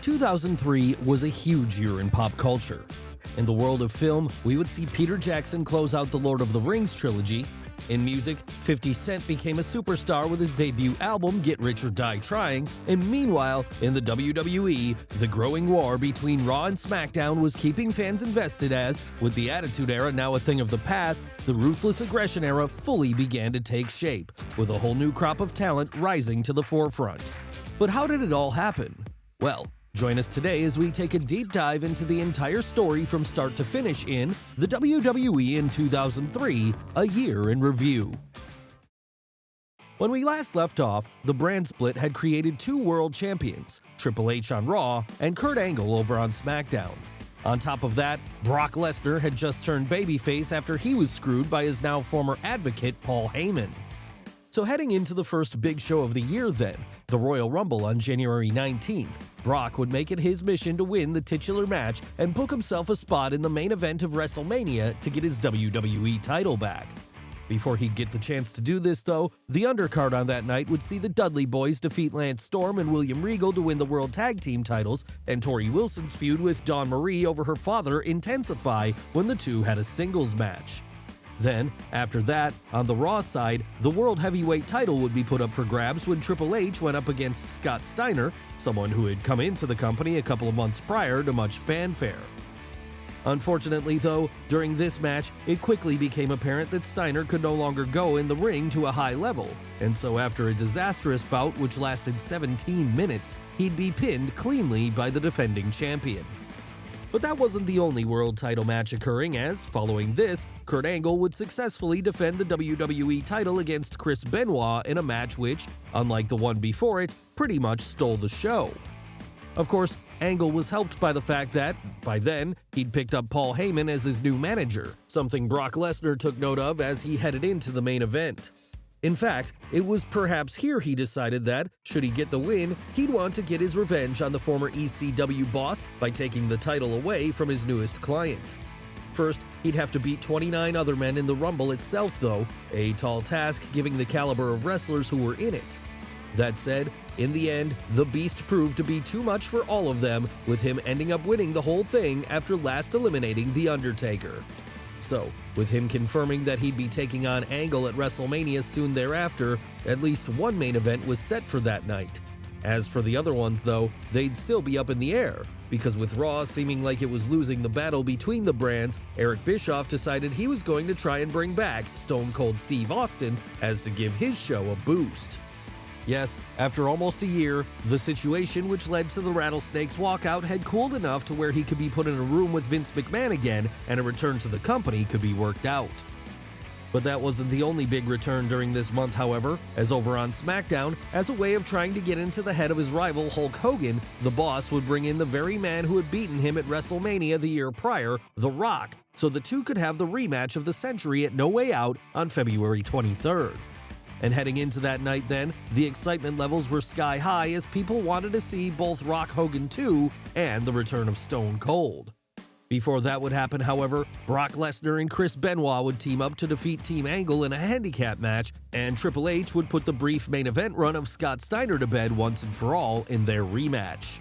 2003 was a huge year in pop culture. In the world of film, we would see Peter Jackson close out the Lord of the Rings trilogy. In music, 50 Cent became a superstar with his debut album Get Rich or Die Tryin, and meanwhile, in the WWE, the growing war between Raw and SmackDown was keeping fans invested as, with the Attitude Era now a thing of the past, the Ruthless Aggression Era fully began to take shape, with a whole new crop of talent rising to the forefront. But how did it all happen? Well, join us today as we take a deep dive into the entire story from start to finish in the WWE in 2003, a year in review. When we last left off, the brand split had created two world champions, Triple H on Raw and Kurt Angle over on SmackDown. On top of that, Brock Lesnar had just turned babyface after he was screwed by his now former advocate Paul Heyman. So heading into the first big show of the year then, the Royal Rumble on January 19th, Brock would make it his mission to win the titular match and book himself a spot in the main event of WrestleMania to get his WWE title back. Before he'd get the chance to do this though, the undercard on that night would see the Dudley Boys defeat Lance Storm and William Regal to win the World Tag Team titles, and Tori Wilson's feud with Dawn Marie over her father intensify when the two had a singles match. Then, after that, on the Raw side, the World Heavyweight title would be put up for grabs when Triple H went up against Scott Steiner, someone who had come into the company a couple of months prior to much fanfare. Unfortunately though, during this match, it quickly became apparent that Steiner could no longer go in the ring to a high level, and so after a disastrous bout which lasted 17 minutes, he'd be pinned cleanly by the defending champion. But that wasn't the only world title match occurring, as, following this, Kurt Angle would successfully defend the WWE title against Chris Benoit in a match which, unlike the one before it, pretty much stole the show. Of course, Angle was helped by the fact that, by then, he'd picked up Paul Heyman as his new manager, something Brock Lesnar took note of as he headed into the main event. In fact, it was perhaps here he decided that, should he get the win, he'd want to get his revenge on the former ECW boss by taking the title away from his newest client. First, he'd have to beat 29 other men in the Rumble itself though, a tall task given the caliber of wrestlers who were in it. That said, in the end, the Beast proved to be too much for all of them, with him ending up winning the whole thing after last eliminating The Undertaker. So, with him confirming that he'd be taking on Angle at WrestleMania soon thereafter, at least one main event was set for that night. As for the other ones though, they'd still be up in the air, because with Raw seeming like it was losing the battle between the brands, Eric Bischoff decided he was going to try and bring back Stone Cold Steve Austin as to give his show a boost. Yes, after almost a year, the situation which led to the Rattlesnake's walkout had cooled enough to where he could be put in a room with Vince McMahon again and a return to the company could be worked out. But that wasn't the only big return during this month, however, as over on SmackDown, as a way of trying to get into the head of his rival Hulk Hogan, the boss would bring in the very man who had beaten him at WrestleMania the year prior, The Rock, so the two could have the rematch of the century at No Way Out on February 23rd. And heading into that night then, the excitement levels were sky high as people wanted to see both Rock Hogan 2 and the return of Stone Cold. Before that would happen, however, Brock Lesnar and Chris Benoit would team up to defeat Team Angle in a handicap match, and Triple H would put the brief main event run of Scott Steiner to bed once and for all in their rematch.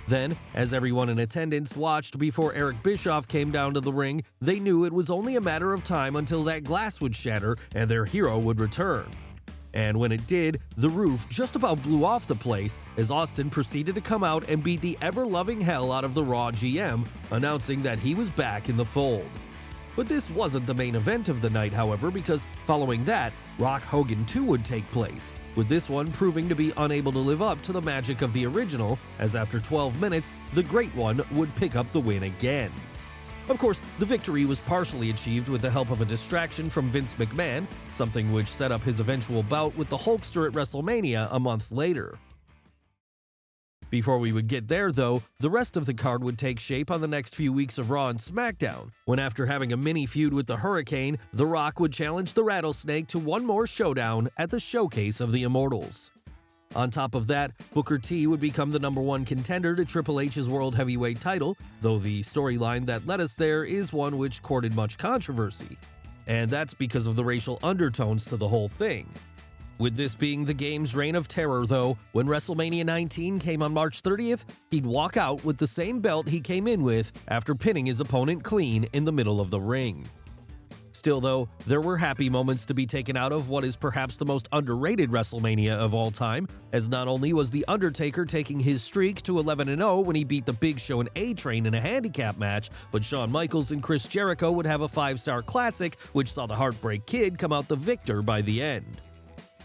Then, as everyone in attendance watched before Eric Bischoff came down to the ring, they knew it was only a matter of time until that glass would shatter and their hero would return. And when it did, the roof just about blew off the place as Austin proceeded to come out and beat the ever-loving hell out of the Raw GM, announcing that he was back in the fold. But this wasn't the main event of the night, however, because following that, Rock Hogan 2 would take place, with this one proving to be unable to live up to the magic of the original, as after 12 minutes, the Great One would pick up the win again. Of course, the victory was partially achieved with the help of a distraction from Vince McMahon, something which set up his eventual bout with the Hulkster at WrestleMania a month later. Before we would get there though, the rest of the card would take shape on the next few weeks of Raw and SmackDown, when after having a mini feud with the Hurricane, The Rock would challenge the Rattlesnake to one more showdown at the Showcase of the Immortals. On top of that, Booker T would become the #1 contender to Triple H's World Heavyweight title, though the storyline that led us there is one which courted much controversy. And that's because of the racial undertones to the whole thing. With this being the game's reign of terror, though, when WrestleMania 19 came on March 30th, he'd walk out with the same belt he came in with after pinning his opponent clean in the middle of the ring. Still, though, there were happy moments to be taken out of what is perhaps the most underrated WrestleMania of all time, as not only was The Undertaker taking his streak to 11-0 when he beat The Big Show and A-Train in a handicap match, but Shawn Michaels and Chris Jericho would have a 5-star classic, which saw the Heartbreak Kid come out the victor by the end.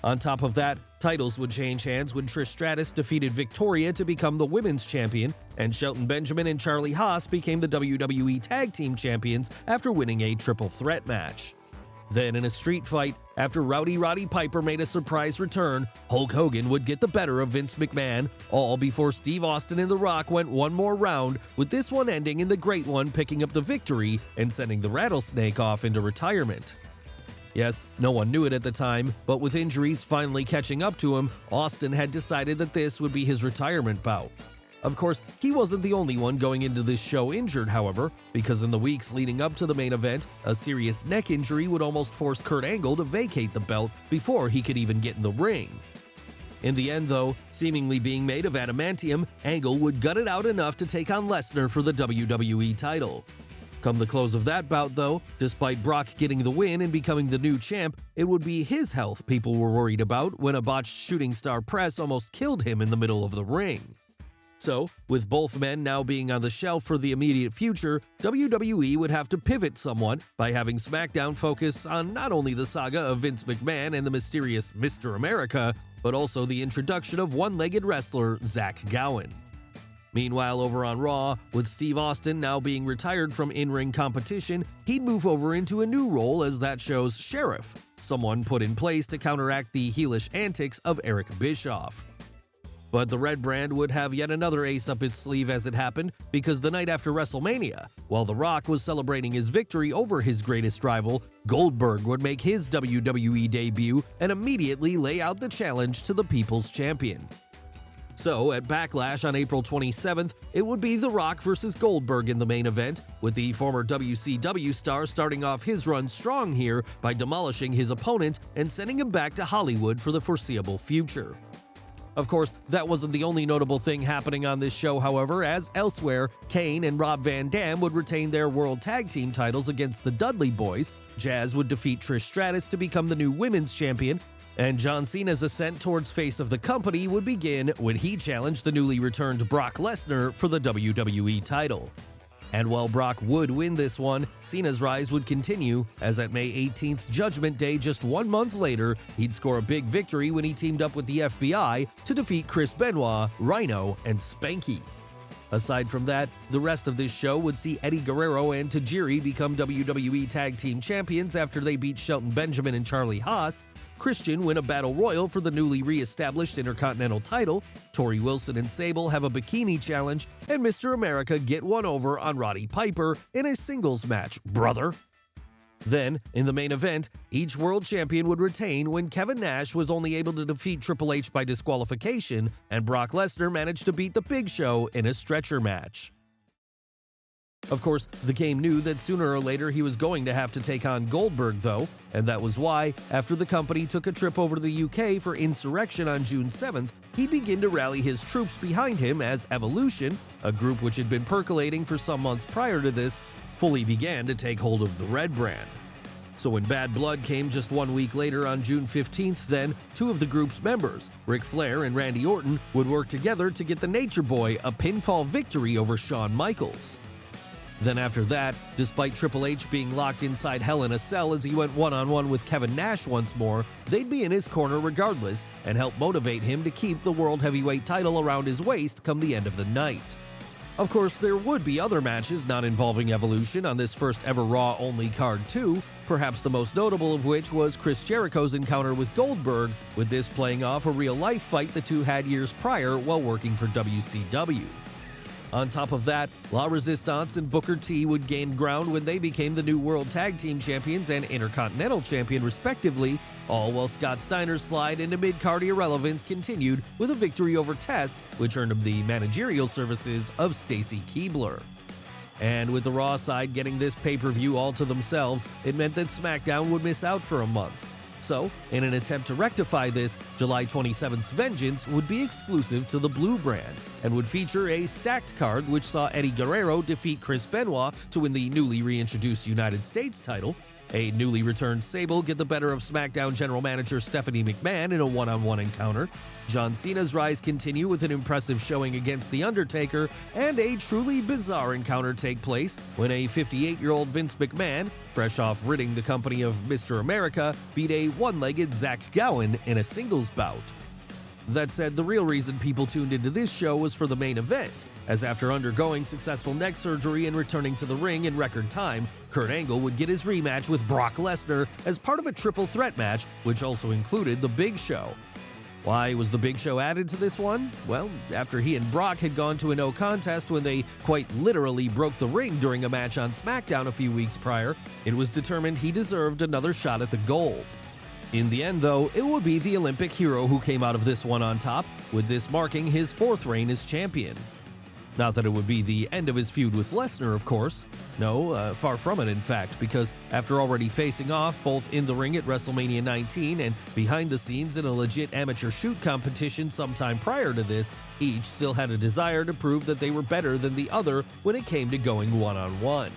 On top of that, titles would change hands when Trish Stratus defeated Victoria to become the Women's Champion, and Shelton Benjamin and Charlie Haas became the WWE Tag Team Champions after winning a triple threat match. Then in a street fight, after Rowdy Roddy Piper made a surprise return, Hulk Hogan would get the better of Vince McMahon, all before Steve Austin and The Rock went one more round, with this one ending in the Great One picking up the victory and sending the Rattlesnake off into retirement. Yes, no one knew it at the time, but with injuries finally catching up to him, Austin had decided that this would be his retirement bout. Of course, he wasn't the only one going into this show injured, however, because in the weeks leading up to the main event, a serious neck injury would almost force Kurt Angle to vacate the belt before he could even get in the ring. In the end, though, seemingly being made of adamantium, Angle would gut it out enough to take on Lesnar for the WWE title. Come the close of that bout, though, despite Brock getting the win and becoming the new champ, it would be his health people were worried about when a botched shooting star press almost killed him in the middle of the ring. So, with both men now being on the shelf for the immediate future, WWE would have to pivot somewhat by having SmackDown focus on not only the saga of Vince McMahon and the mysterious Mr. America, but also the introduction of one-legged wrestler Zach Gowen. Meanwhile, over on Raw, with Steve Austin now being retired from in-ring competition, he'd move over into a new role as that show's sheriff, someone put in place to counteract the heelish antics of Eric Bischoff. But the Red Brand would have yet another ace up its sleeve as it happened, because the night after WrestleMania, while The Rock was celebrating his victory over his greatest rival, Goldberg would make his WWE debut and immediately lay out the challenge to the People's Champion. So, at Backlash on April 27th, it would be The Rock versus Goldberg in the main event, with the former WCW star starting off his run strong here by demolishing his opponent and sending him back to Hollywood for the foreseeable future. Of course, that wasn't the only notable thing happening on this show, however, as elsewhere, Kane and Rob Van Dam would retain their World Tag Team titles against the Dudley Boys, Jazz would defeat Trish Stratus to become the new Women's Champion, and John Cena's ascent towards face of the company would begin when he challenged the newly returned Brock Lesnar for the WWE title. And while Brock would win this one, Cena's rise would continue, as at May 18th's Judgment Day just 1 month later, he'd score a big victory when he teamed up with the FBI to defeat Chris Benoit, Rhino, and Spanky. Aside from that, the rest of this show would see Eddie Guerrero and Tajiri become WWE Tag Team Champions after they beat Shelton Benjamin and Charlie Haas, Christian win a Battle Royal for the newly re-established Intercontinental title, Tori Wilson and Sable have a bikini challenge, and Mr. America get one over on Roddy Piper in a singles match, brother. Then, in the main event, each world champion would retain when Kevin Nash was only able to defeat Triple H by disqualification, and Brock Lesnar managed to beat The Big Show in a stretcher match. Of course, the game knew that sooner or later he was going to have to take on Goldberg, though, and that was why, after the company took a trip over to the UK for Insurrection on June 7th, he'd begin to rally his troops behind him as Evolution, a group which had been percolating for some months prior to this, fully began to take hold of the Red Brand. So when Bad Blood came just 1 week later on June 15th, then, two of the group's members, Ric Flair and Randy Orton, would work together to get the Nature Boy a pinfall victory over Shawn Michaels. Then after that, despite Triple H being locked inside Hell in a Cell as he went one-on-one with Kevin Nash once more, they'd be in his corner regardless and help motivate him to keep the World Heavyweight title around his waist come the end of the night. Of course, there would be other matches not involving Evolution on this first ever Raw-only card too, perhaps the most notable of which was Chris Jericho's encounter with Goldberg, with this playing off a real-life fight the two had years prior while working for WCW. On top of that, La Resistance and Booker T would gain ground when they became the new World Tag Team Champions and Intercontinental Champion respectively, all while Scott Steiner's slide into mid-card irrelevance continued with a victory over Test, which earned him the managerial services of Stacy Keibler. And with the Raw side getting this pay-per-view all to themselves, it meant that SmackDown would miss out for a month. So, in an attempt to rectify this, July 27th's Vengeance would be exclusive to the Blue brand and would feature a stacked card which saw Eddie Guerrero defeat Chris Benoit to win the newly reintroduced United States title, a newly returned Sable get the better of SmackDown General Manager Stephanie McMahon in a one-on-one encounter, John Cena's rise continue with an impressive showing against The Undertaker, and a truly bizarre encounter take place when a 58-year-old Vince McMahon, fresh off ridding the company of Mr. America, beat a one-legged Zach Gowen in a singles bout. That said, the real reason people tuned into this show was for the main event, as after undergoing successful neck surgery and returning to the ring in record time, Kurt Angle would get his rematch with Brock Lesnar as part of a triple threat match, which also included The Big Show. Why was The Big Show added to this one? Well, after he and Brock had gone to a no contest when they quite literally broke the ring during a match on SmackDown a few weeks prior, it was determined he deserved another shot at the gold. In the end, though, it would be the Olympic hero who came out of this one on top, with this marking his fourth reign as champion. Not that it would be the end of his feud with Lesnar, of course. No, far from it, in fact, because after already facing off both in the ring at WrestleMania 19 and behind the scenes in a legit amateur shoot competition sometime prior to this, each still had a desire to prove that they were better than the other when it came to going one-on-one.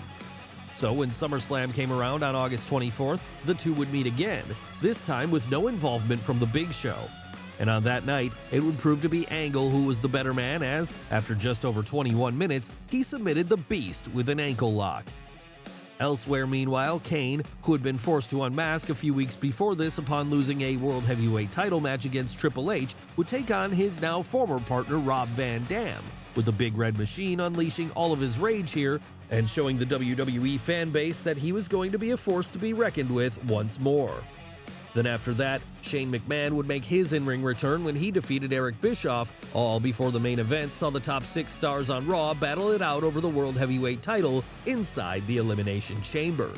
So when SummerSlam came around on August 24th, the two would meet again, this time with no involvement from The Big Show. And on that night, it would prove to be Angle who was the better man as, after just over 21 minutes, he submitted the Beast with an ankle lock. Elsewhere, meanwhile, Kane, who had been forced to unmask a few weeks before this upon losing a World Heavyweight title match against Triple H, would take on his now former partner Rob Van Dam, with the Big Red Machine unleashing all of his rage here and showing the WWE fan base that he was going to be a force to be reckoned with once more. Then after that, Shane McMahon would make his in-ring return when he defeated Eric Bischoff, all before the main event saw the top 6 stars on Raw battle it out over the World Heavyweight title inside the Elimination Chamber.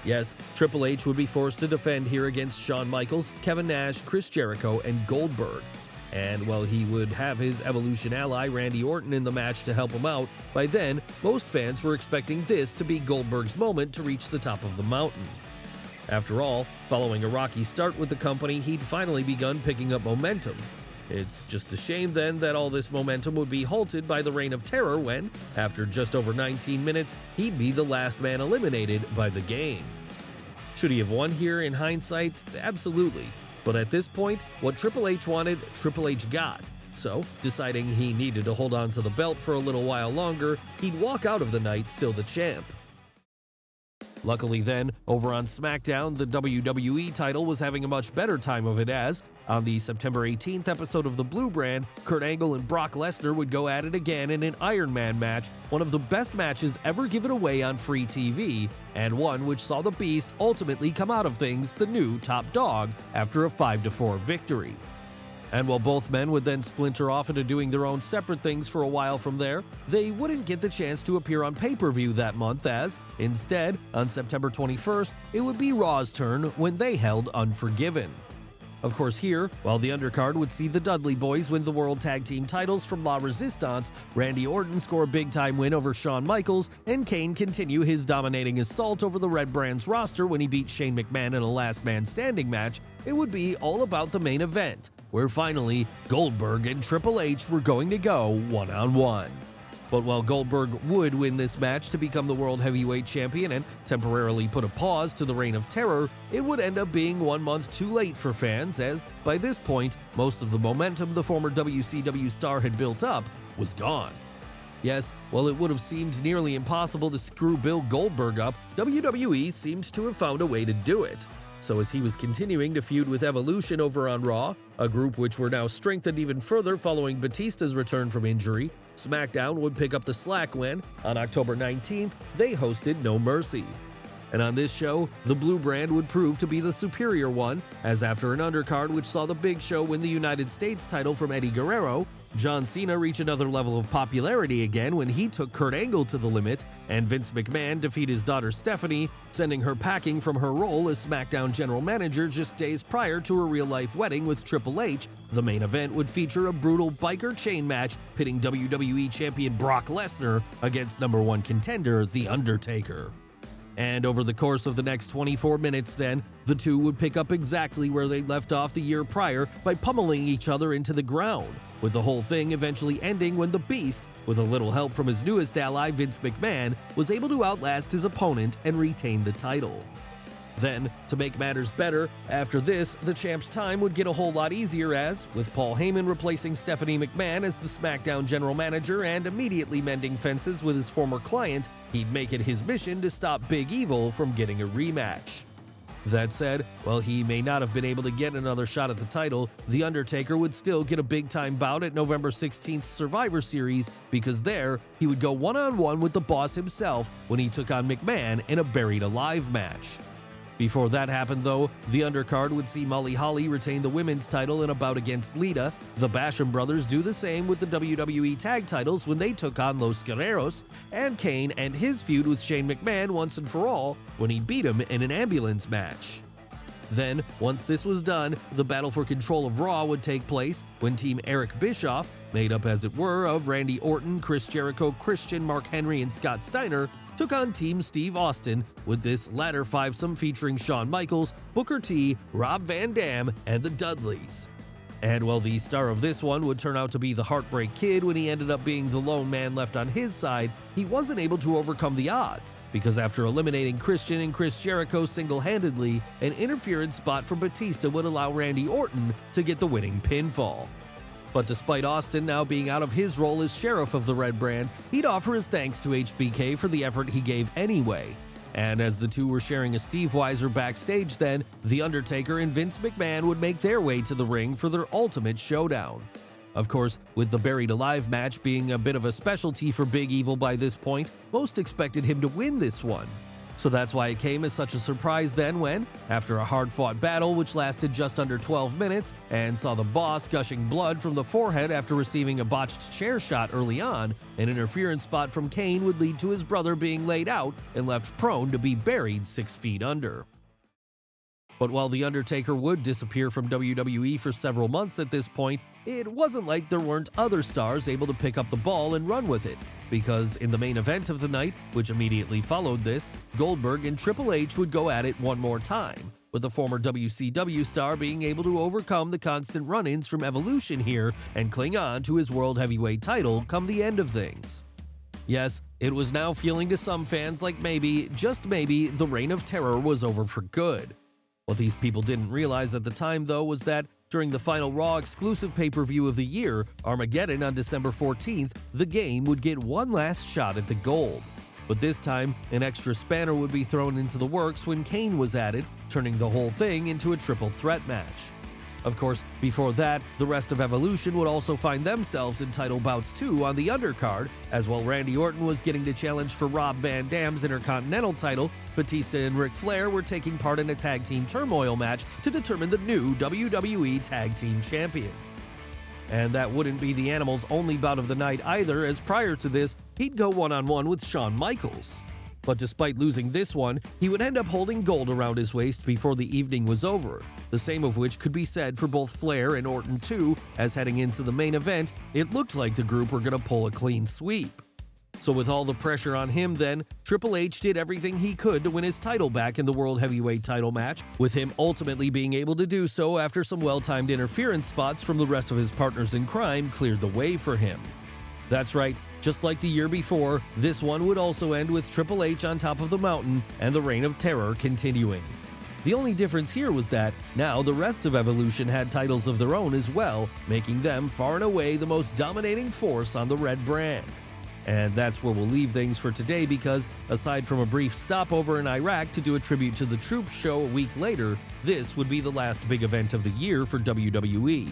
Yes, Triple H would be forced to defend here against Shawn Michaels, Kevin Nash, Chris Jericho, and Goldberg. And while he would have his Evolution ally Randy Orton in the match to help him out, by then, most fans were expecting this to be Goldberg's moment to reach the top of the mountain. After all, following a rocky start with the company, he'd finally begun picking up momentum. It's just a shame then that all this momentum would be halted by the Reign of Terror when, after just over 19 minutes, he'd be the last man eliminated by the Game. Should he have won here in hindsight? Absolutely. But at this point, what Triple H wanted, Triple H got. So, deciding he needed to hold on to the belt for a little while longer, he'd walk out of the night still the champ. Luckily then, over on SmackDown, the WWE title was having a much better time of it as, on the September 18th episode of the Blue brand, Kurt Angle and Brock Lesnar would go at it again in an Iron Man match, one of the best matches ever given away on free TV, and one which saw the Beast ultimately come out of things the new top dog after a 5-4 victory. And while both men would then splinter off into doing their own separate things for a while from there, they wouldn't get the chance to appear on pay-per-view that month as, instead, on September 21st, it would be Raw's turn when they held Unforgiven. Of course here, while the undercard would see the Dudley Boys win the World Tag Team titles from La Resistance, Randy Orton score a big-time win over Shawn Michaels, and Kane continue his dominating assault over the Red Brand's roster when he beat Shane McMahon in a last man standing match, it would be all about the main event, where finally, Goldberg and Triple H were going to go one-on-one. But while Goldberg would win this match to become the World Heavyweight Champion and temporarily put a pause to the Reign of Terror, it would end up being 1 month too late for fans as, by this point, most of the momentum the former WCW star had built up was gone. Yes, while it would have seemed nearly impossible to screw Bill Goldberg up, WWE seemed to have found a way to do it. So as he was continuing to feud with Evolution over on Raw, a group which were now strengthened even further following Batista's return from injury, SmackDown would pick up the slack when, on October 19th, they hosted No Mercy. And on this show, the Blue brand would prove to be the superior one, as after an undercard which saw the Big Show win the United States title from Eddie Guerrero, John Cena reach another level of popularity again when he took Kurt Angle to the limit, and Vince McMahon defeat his daughter Stephanie, sending her packing from her role as SmackDown general manager just days prior to her real-life wedding with Triple H. The main event would feature a brutal biker chain match pitting WWE champion Brock Lesnar against #1 contender The Undertaker. And over the course of the next 24 minutes then, the two would pick up exactly where they left off the year prior by pummeling each other into the ground, with the whole thing eventually ending when the Beast, with a little help from his newest ally Vince McMahon, was able to outlast his opponent and retain the title. Then, to make matters better, after this, the champ's time would get a whole lot easier as, with Paul Heyman replacing Stephanie McMahon as the SmackDown general manager and immediately mending fences with his former client, he'd make it his mission to stop Big Evil from getting a rematch. That said, while he may not have been able to get another shot at the title, The Undertaker would still get a big-time bout at November 16th's Survivor Series, because there, he would go one-on-one with the boss himself when he took on McMahon in a Buried Alive match. Before that happened though, the undercard would see Molly Holly retain the women's title in a bout against Lita, the Basham brothers do the same with the WWE tag titles when they took on Los Guerreros, and Kane and his feud with Shane McMahon once and for all when he beat him in an ambulance match. Then, once this was done, the battle for control of Raw would take place when Team Eric Bischoff, made up as it were of Randy Orton, Chris Jericho, Christian, Mark Henry, and Scott Steiner, took on Team Steve Austin, with this latter fivesome featuring Shawn Michaels, Booker T, Rob Van Dam, and the Dudleys. And while the star of this one would turn out to be the Heartbreak Kid when he ended up being the lone man left on his side, he wasn't able to overcome the odds, because after eliminating Christian and Chris Jericho single-handedly, an interference spot from Batista would allow Randy Orton to get the winning pinfall. But despite Austin now being out of his role as sheriff of the Red Brand, he'd offer his thanks to HBK for the effort he gave anyway. And as the two were sharing a Steve Weiser backstage then, The Undertaker and Vince McMahon would make their way to the ring for their ultimate showdown. Of course, with the Buried Alive match being a bit of a specialty for Big Evil by this point, most expected him to win this one. So that's why it came as such a surprise then when, after a hard-fought battle which lasted just under 12 minutes and saw the boss gushing blood from the forehead after receiving a botched chair shot early on, an interference spot from Kane would lead to his brother being laid out and left prone to be buried 6 feet under. But while The Undertaker would disappear from WWE for several months at this point, it wasn't like there weren't other stars able to pick up the ball and run with it, because in the main event of the night, which immediately followed this, Goldberg and Triple H would go at it one more time, with the former WCW star being able to overcome the constant run-ins from Evolution here and cling on to his World Heavyweight title come the end of things. Yes, it was now feeling to some fans like maybe, just maybe, the Reign of Terror was over for good. What these people didn't realize at the time, though, was that during the final Raw exclusive pay-per-view of the year, Armageddon on December 14th, the game would get one last shot at the gold. But this time, an extra spanner would be thrown into the works when Kane was added, turning the whole thing into a triple threat match. Of course, before that, the rest of Evolution would also find themselves in title bouts too on the undercard, as while Randy Orton was getting the challenge for Rob Van Dam's Intercontinental title, Batista and Ric Flair were taking part in a tag team turmoil match to determine the new WWE Tag Team Champions. And that wouldn't be the Animal's only bout of the night either, as prior to this, he'd go one-on-one with Shawn Michaels. But despite losing this one, he would end up holding gold around his waist before the evening was over, the same of which could be said for both Flair and Orton too, as heading into the main event, it looked like the group were going to pull a clean sweep. So with all the pressure on him then, Triple H did everything he could to win his title back in the World Heavyweight title match, with him ultimately being able to do so after some well-timed interference spots from the rest of his partners in crime cleared the way for him. That's right, just like the year before, this one would also end with Triple H on top of the mountain and the Reign of Terror continuing. The only difference here was that now the rest of Evolution had titles of their own as well, making them far and away the most dominating force on the Red Brand. And that's where we'll leave things for today because, aside from a brief stopover in Iraq to do a tribute to the Troops show a week later, this would be the last big event of the year for WWE.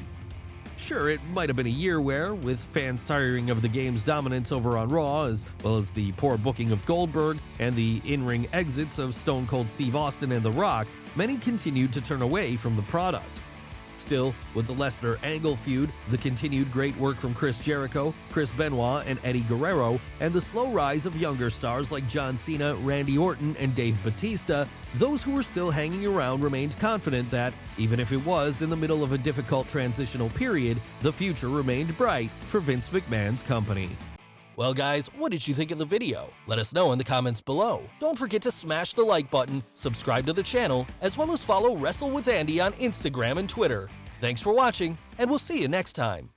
Sure, it might have been a year where, with fans tiring of the game's dominance over on Raw, as well as the poor booking of Goldberg and the in-ring exits of Stone Cold Steve Austin and The Rock, many continued to turn away from the product. Still, with the Lesnar-Angle feud, the continued great work from Chris Jericho, Chris Benoit, and Eddie Guerrero, and the slow rise of younger stars like John Cena, Randy Orton, and Dave Batista, those who were still hanging around remained confident that, even if it was in the middle of a difficult transitional period, the future remained bright for Vince McMahon's company. Well guys, what did you think of the video? Let us know in the comments below. Don't forget to smash the like button, subscribe to the channel, as well as follow Wrestle with Andy on Instagram and Twitter. Thanks for watching, and we'll see you next time.